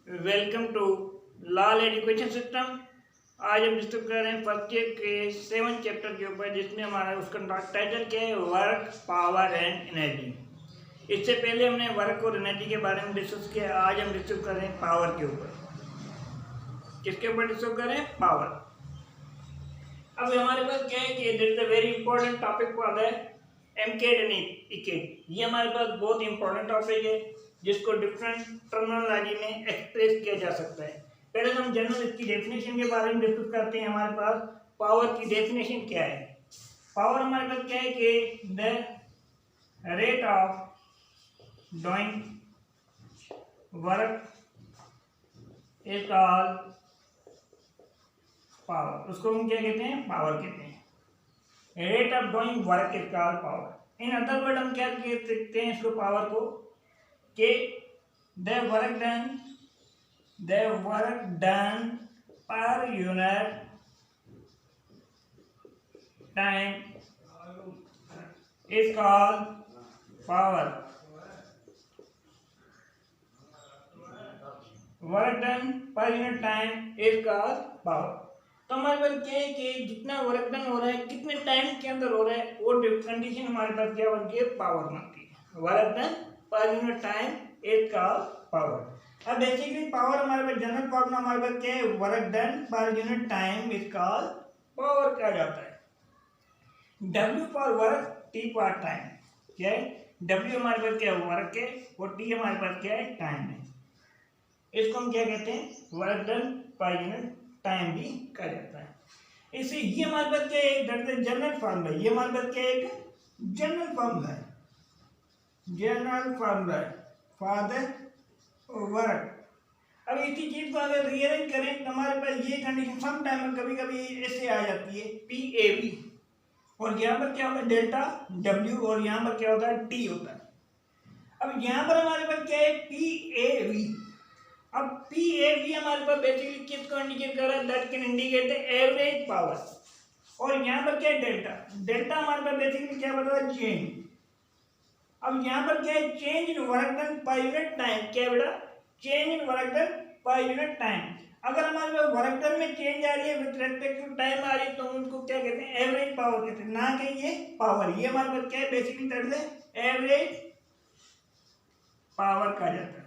Welcome to Lal education system. आज हम discuss कर रहे हैं फर्स्ट ईयर के 7 चैप्टर के ऊपर, जिसमें हमारा उसका टाइटल क्या है, वर्क, पावर एंड एनर्जी। इससे पहले हमने वर्क और एनर्जी के बारे में डिस्कस किया। आज हम डिस्कस कर रहे हैं पावर के ऊपर। किसके ऊपर डिस्कस कर रहे हैं? पावर। अब हमारे पास क्या है कि this is a very important topic for the MCAT and ECAT. ये हमारे पास बहुत इंपॉर्टेंट टॉपिक है जिसको डिफरेंट टर्मिनोलॉजी में एक्सप्रेस किया जा सकता है। पहले हम जनरल इसकी डेफिनेशन के बारे में डिस्कस करते हैं। हमारे पास पावर की डेफिनेशन क्या है? पावर हमारे पास क्या है कि the rate of doing work is called power. उसको हम क्या कहते हैं? पावर कहते हैं। Rate of doing work is called power. In other word हम क्या कह सकते हैं इसको, पावर को, कि the work done per unit time is called power. Work done per unit time is called power. तो हमारे पास क्या है कि जितना वर्क डन हो रहा है, कितने टाइम के अंदर हो रहा है, वो कंडीशन हमारे पास क्या बनती है? पावर बनती है। Work done per unit time is called power. अब बेसिकली पावर हमारे पास जनरल फॉर्मूला हमारे पास क्या है? Work done per unit time is called power कहा जाता है। W for work, T for time. क्या है? W हमारे पास क्या है? वर्क है, और T हमारे पास क्या है? टाइम है। इसको हम क्या कहते हैं? Work done per unit time भी कहा जाता है। इसे ये हमारे पास क्या है? General formula. ये हमारे पास क्या है? जनरल फॉर्मूला है। General formula for the work. अब इसी चीज को अगर रियलाइज करें तो हमारे पास ये कंडीशन सम टाइम में कभी कभी ऐसे आ जाती है, PAV, और यहाँ पर क्या होता है? डेल्टा W, और यहाँ पर क्या होता है? T होता है। अब यहाँ पर हमारे पास क्या है? PAV। अब PAV हमारे पास बेसिकली किसको इंडिकेट कर रहा है? That can indicate the average power. और यहाँ पर क्या है? डेल्टा। डेल्टा हमारे पास बेसिकली क्या बता रहा है? चेंज। अब यहाँ पर क्या है? Change in work done per unit time. क्या बेटा? Change in work done per unit time. अगर हमारे पास वर्क डन में चेंज आ रही है विद रेस्पेक्ट टू टाइम आ रही है, तो उनको क्या कहते हैं? एवरेज पावर कहते हैं, ना कि ये पावर। ये हमारे पास क्या है? Basically that is average power कहा जाता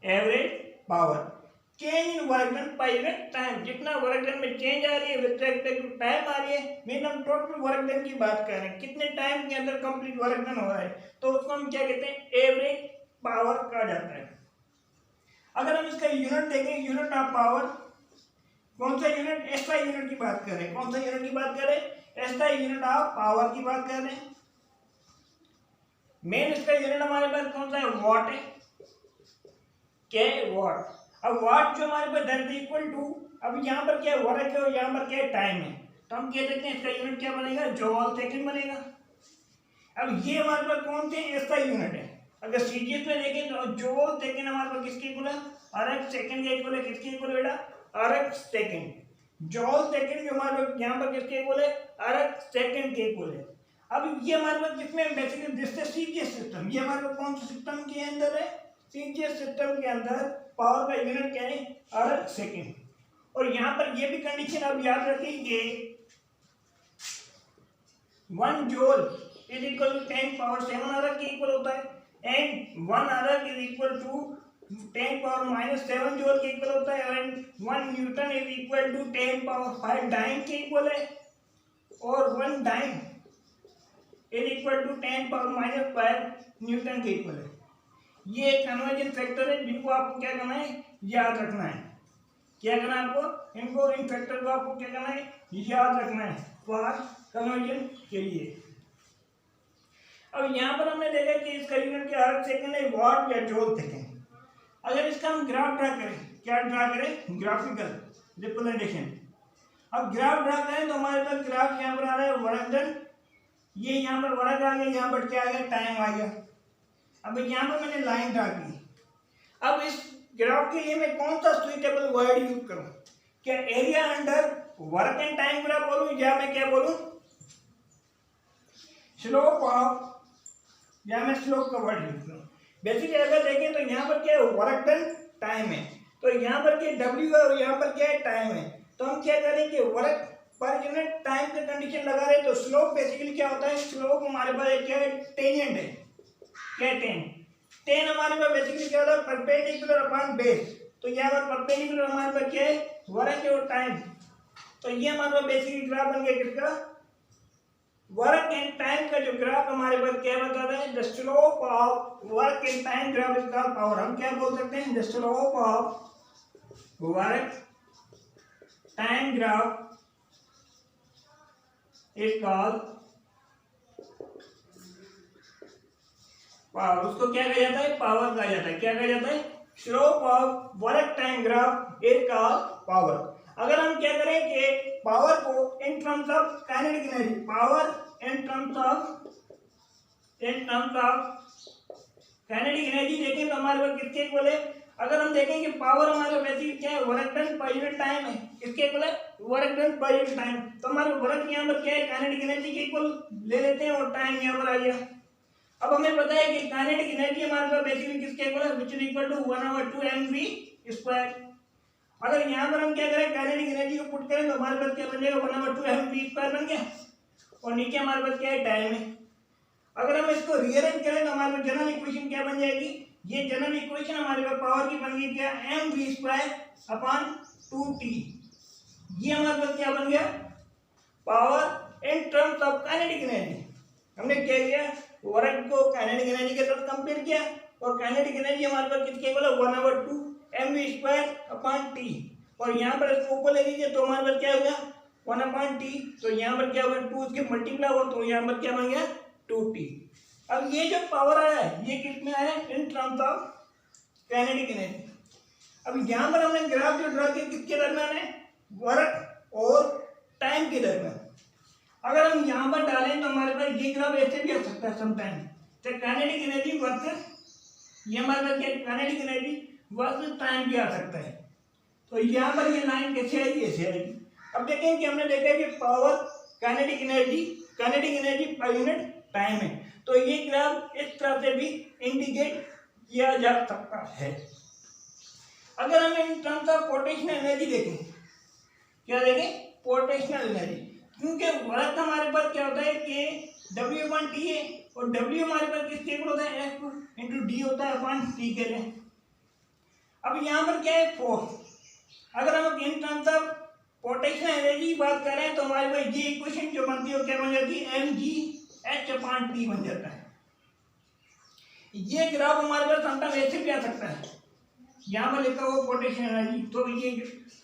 है। Average power. Change in work done per unit time. जितना वर्क डन में चेंज आ रही है विद रेस्पेक्ट टू टाइम आ रही है, मीन हम टोटल वर्क डन की बात कर रहे हैं, कितने टाइम के अंदर कंप्लीट वर्क डन हो रहा है, तो उसको हम क्या कहते हैं? एवरेज पावर कहा जाता है। अगर हम इसका यूनिट देखें, यूनिट ऑफ पावर, कौन सा यूनिट? SI यूनिट की बात कर रहे हैं। कौन सा यूनिट की बात कर रहे हैं? SI यूनिट ऑफ पावर की बात कर रहे हैं। मेन इसका यूनिट हमारे पास कौन सा है? वॉट है। क्या है? वॉट। अब वॉट जो हमारे पास दैट इज इक्वल टू, अब यहाँ पर क्या है? वर्क है, और यहाँ पर क्या है? टाइम है। तो हम कह सकते हैं इसका यूनिट क्या बनेगा? जॉल सेकंड बनेगा। अब ये हमारे पास कौन से? SI यूनिट है। अगर सीजीएस में देखें तो जॉल सेकंड हमारे पास किसके इक्वल है? अर्क सेकंड के इक्वल है। किसके इक्वल है बेटा? अर्क सेकंड। जॉल सेकंड जो हमारे पास यहाँ पर किसके इक्वल है? अर्क सेकंड के इक्वल है। अब ये हमारे पास जिसमें बेसिकली दिस सीजीएस सिस्टम, ये हमारे पास कौन से सिस्टम के अंदर है? सीजीएस सिस्टम के अंदर पावर का यूनिट क्या है? अर्क सेकंड। और यहाँ पर ये भी कंडीशन आप याद रखेंगे, 1 joule is equal to 10 power 7 erg के इक्वल होता है, and 1 erg is equal to 10 power minus 7 joule के इक्वल होता है, and 1 newton is equal to 10 power 5 dyne के इक्वल है, और 1 dyne is equal to 10 power minus 5 newton के इक्वल है। ये कन्वर्जन फैक्टर है जिनको आपको क्या करना है? याद रखना है। क्या करना है आपको? इनको, इन फैक्टर को आपको क्या करना है? याद रखना है फॉर कन्वर्जन के लिए। अब यहाँ पर हमने देखा कि इसका यूनिट क्या अर्क सेकंड है, वॉट या जूल सेकंड। अगर इसका हम ग्राफ ड्रा करें, क्या ड्रा करें? Graphical representation. अब ग्राफ ड्रा करें तो हमारे पास ग्राफ यहाँ पर आ रहा है वर्क डन, ये यहाँ पर वर्क आ गया, यहाँ पर क्या आ गया? टाइम आ गया। अब यहाँ पर मैंने लाइन ड्रा की। अब इस ग्राफ के लिए मैं कौन सा सुइटेबल वर्ड यूज करूं? क्या area under work and time graph बोलूं, या मैं क्या बोलूं? स्लोप ऑफ, या मैं स्लोप का वर्ड यूज करूं? बेसिकली अगर देखें तो यहाँ पर क्या है? वर्क डन टाइम है। तो यहाँ पर क्या डब्ल्यू है और यहाँ पर क्या है टाइम है। तो हम क्या करें कि वर्क पर यूनिट टाइम का कंडीशन लगा रहे तो स्लोप बेसिकली क्या होता है, स्लोप हमारे पास क्या है टेंजेंट है, क्या टेन हमारे पास बेसिकली क्या होता है परपेंडिकुलर अपॉन बेस। तो यहाँ पर परपेंडिकुलर हमारे पास क्या है वर्क और टाइम। तो ये हमारे पास बेसिकली ग्राफ बन गया किसका, वर्क एंड टाइम का जो ग्राफ हमारे पास क्या बताता है, the slope of work and time graph is called power. हम क्या बोल सकते हैं, the slope of work time graph is called power. उसको क्या कहा जाता है, पावर कहा जाता है। क्या कहा जाता है, slope of work time graph is called power. अगर हम क्या करें कि पावर को in terms of kinetic energy, power in terms of kinetic energy देखें तो हमारे पास किसके इक्वल है। अगर हम देखें कि पावर हमारे वैसे क्या है work done per unit time है, किसके इक्वल है, work done per unit time. तो हमारे वर्क यहाँ पर क्या है काइनेटिक एनर्जी के इक्वल ले लेते हैं और टाइम यहाँ पर आ गया। अब हमें पता है कि काइनेटिक एनर्जी हमारे पास बेसिकली किसके इक्वल है, which is equal to 1/2 mv²। अगर यहाँ पर हम क्या करें काइनेटिक एनर्जी को पुट करें तो हमारे पास क्या बन जाएगा 1/2 mv² बन गया और नीचे हमारे पास क्या है टाइम है। अगर हम इसको रीअरेंज करें तो हमारे पास जनरल इक्वेशन क्या बन जाएगी, ये जनरल इक्वेशन हमारे पास पावर की बन गई क्या mv²/2t। ये हमारे पास क्या बन गया power in terms of kinetic energy. हमने क्या किया वर्क को काइनेटिक एनर्जी के साथ कंपेयर किया और काइनेटिक एनर्जी हमारे पास किसके इक्वल है 1/2 mv²/t और यहाँ पर इसको ऊपर ले लीजिए तो हमारे पास क्या हो गया 1/t। तो यहाँ पर क्या होगा 2 इसके मल्टीप्लाई हुआ तो यहाँ पर क्या बन गया 2t। अब ये जो पावर आया है ये किस में आया है, in terms of kinetic energy. अब यहाँ पर हमने ग्राफ जो ड्रा किया किसके दरम्यान है, वर्क और टाइम के दरम्यान। अगर हम यहाँ पर डालें तो हमारे पास ये ग्राफ ऐसे भी आ सकता है समटाइम, तो काइनेटिक एनर्जी वर्सेस ये हमारे पास क्या काइनेटिक एनर्जी वर्सेस टाइम भी आ सकता है। तो यहाँ पर ये लाइन कैसे आएगी, ऐसे आएगी। अब देखें कि हमने देखा कि power kinetic energy per unit time है, तो ये ग्राफ इस तरह से भी इंडिकेट किया जा सकता है। अगर हम in terms of potential energy देखें, क्या देखें पोटेंशियल एनर्जी, क्योंकि वर्क हमारे पास क्या होता है कि W/T है और W हमारे पास किसके इक्वल होता है F/d होता है अपॉन T के लिए। अब यहाँ पर क्या है फोर्स। अगर हम in terms of potential energy की बात करें तो हमारे पास ये इक्वेशन जो बनती है वो क्या बन जाती है mgh/T बन जाता है। ये ग्राफ हमारे पास समटाइम ऐसे भी आ सकता है, यहाँ पर लिखा हुआ पोटेंशियल एनर्जी, तो ये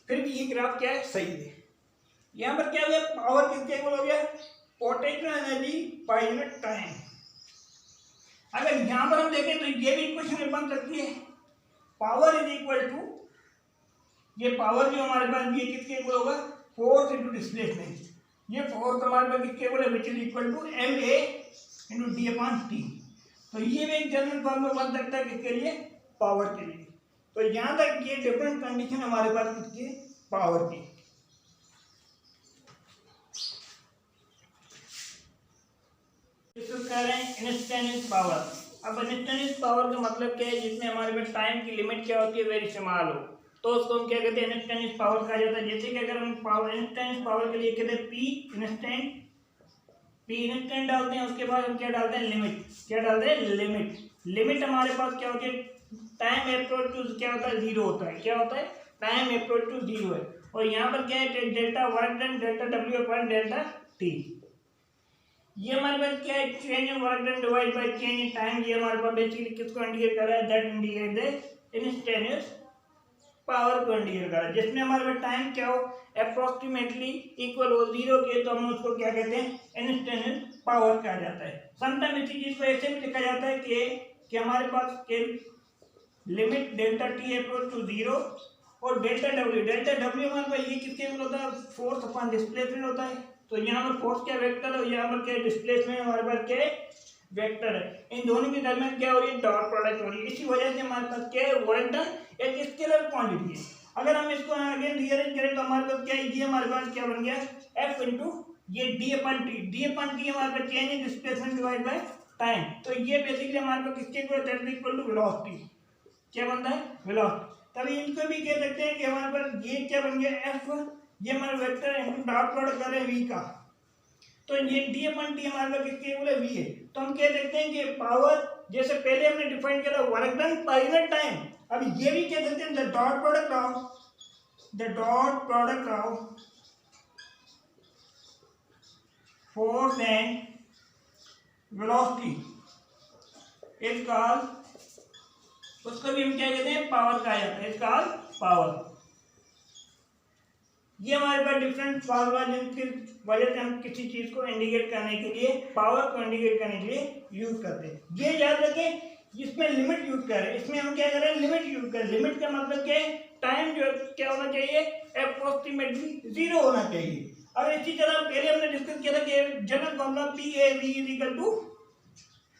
फिर भी ये ग्राफ क्या है सही है। यहाँ पर क्या हो गया पावर किसके इक्वल हो गया potential energy per unit time. अगर यहाँ पर हम देखें तो ये भी इक्वेशन बन सकती है, पावर इज इक्वल टू ये पावर जो हमारे पास ये किसके इक्वल होगा फोर्स इनटू डिस्प्लेसमेंट। ये फोर्स हमारे पास किसके इक्वल है which is equal to ma/d/t। तो ये भी एक जनरल फॉर्मूला बन सकता है किसके लिए पावर के लिए। तो यहाँ तक ये डिफरेंट कंडीशन हमारे पास किसकी पावर की। इसको कह रहे हैं इंस्टेंटेनियस पावर। अब इंस्टेंटेनियस पावर का मतलब क्या है, जिसमें हमारे पास टाइम की लिमिट क्या होती है वेरी स्मॉल हो, तो उसको हम क्या कहते हैं इंस्टेंटेनियस पावर कहा जाता है। जैसे कि अगर हम पावर इंस्टेंटेनियस पावर के लिए कहते हैं पी इंस्टेंट डालते हैं, उसके बाद हम क्या डालते हैं लिमिट। क्या डालते हैं लिमिट हमारे पास क्या होती है टाइम अप्रोच टू क्या होता है 0 होता है। क्या होता है टाइम अप्रोच टू 0 है। और यहाँ पर क्या है delta work done delta W upon delta T। ये हमारे पास क्या है change in work done divide by change in time. ये हमारे पास बेसिकली किसको इंडिकेट कर रहा है, that indicate the instantaneous power को इंडिकेट कर रहा है, जिसमें हमारे पास टाइम क्या हो अप्रोक्सीमेटली इक्वल हो 0 के, तो हम उसको क्या कहते हैं इंस्टेंटेनियस पावर कहा जाता है। समटाइम इसी चीज को ऐसे भी लिखा जाता है कि हमारे पास के limit delta T approach to 0 और डेल्टा W हमारे पास ये किसके इक्वल होता है फोर्स अपॉन डिस्प्लेसमेंट होता है। तो यहाँ पर फोर्स क्या वेक्टर है, यहाँ पर क्या डिस्प्लेसमेंट हमारे पास क्या वेक्टर है। इन दोनों के दरमियान क्या हो रही है डॉट प्रोडक्ट हो रही है। इसी वजह से हमारे पास क्या है वर्क डन एक स्केलर क्वांटिटी है। अगर हम इसको अगेन रीअरेंज करें तो हमारे पास क्या है ये हमारे पास क्या बन गया F इंटू ये d/T हमारे पास change in displacement divide by time. तो ये बेसिकली हमारे पास किसके equal that equal to velocity. क्या बनता है वेलोसिटी। तभी इनको भी कह सकते हैं कि हमारे पास ये क्या बन गया एफ, ये हमारा वेक्टर है, हम डॉट प्रोडक्ट कर रहे हैं वी का, तो ये डी अपन टी हमारे पास किसके इक्वल है वी है। तो हम कह सकते हैं कि पावर जैसे पहले हमने डिफाइन किया था work done per unit time, अब ये भी कह सकते हैं the dot product of force and velocity is called, उसको भी हम क्या कहते हैं पावर कहा जाता है, इज कॉल्ड पावर। ये हमारे पास डिफरेंट फार्मूला जिनकी वजह से हम किसी चीज को इंडिकेट करने के लिए, पावर को इंडिकेट करने के लिए यूज करते हैं। ये याद रखें, इसमें लिमिट यूज करें, इसमें हम क्या करें लिमिट यूज करें। लिमिट का मतलब क्या है, टाइम जो क्या होना चाहिए अप्रोक्सीमेटली 0 होना चाहिए। अब इसी तरह पहले हमने डिस्कस किया था कि general formula P A V is equal to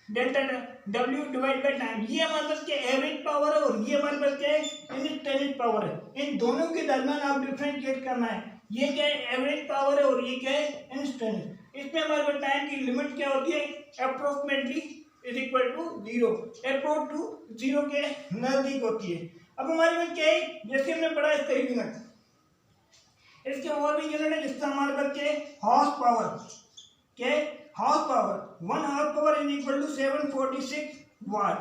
delta W divide by time. ये हमारे पास क्या एवरेज पावर है और ये हमारे पास क्या है इंस्टेंटेनियस पावर है। इन दोनों के दरमियान आप डिफरेंशिएट करना है, ये क्या है एवरेज पावर है और ये क्या है इंस्टेंटेनियस। इसमें हमारे पास टाइम की लिमिट क्या होती है approximately is equal to 0, approach to 0 के नजदीक होती है। अब हमारे पास क्या है, जैसे हमने पढ़ा इसका यूनिट, इसके और भी यूनिट है जिसका हमारे पास क्या है हॉर्स पावर, क्या है house power. 1 house power is equal to 746 watt.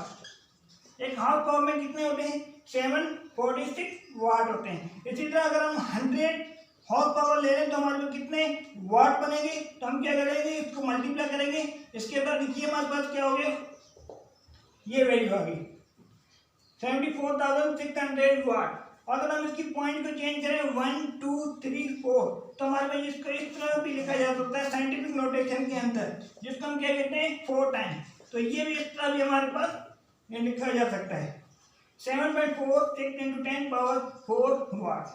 एक हाउस पावर में कितने होते हैं 746 वाट होते हैं। इसी तरह अगर हम 100 हाउस पावर ले लें तो हमारे पास कितने वाट बनेंगे, तो हम क्या करेंगे इसको मल्टीप्लाई करेंगे, इसके बाद देखिए हमारे पास क्या हो गया, ये वैल्यू आ गई 74,600 वाट। अगर हम इसकी पॉइंट को चेंज करें 1 2 3 4 तो हमारे पास इसको इस तरह भी लिखा जा सकता है साइंटिफिक नोटेशन के अंदर, जिसको हम क्या कहते हैं 4 टाइम। तो ये भी इस तरह भी हमारे पास ये लिखा जा सकता है 7/4 6 × 10⁴ वाट।